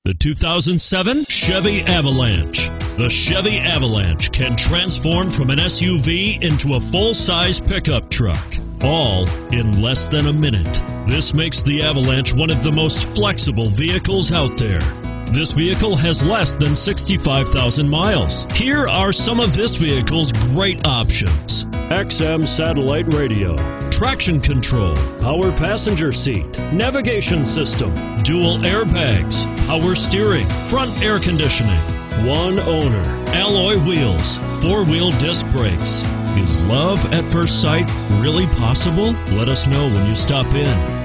The 2007 Chevy Avalanche. The Chevy Avalanche can transform from an SUV into a full-size pickup truck, all in less than a minute. This makes the Avalanche one of the most flexible vehicles out there. This vehicle has less than 65,000 miles. Here are some of this vehicle's great options: XM satellite radio, traction control, power passenger seat, navigation system, dual airbags, power steering, front air conditioning, one owner, alloy wheels, four-wheel disc brakes. Is love at first sight really possible? Let us know when you stop in.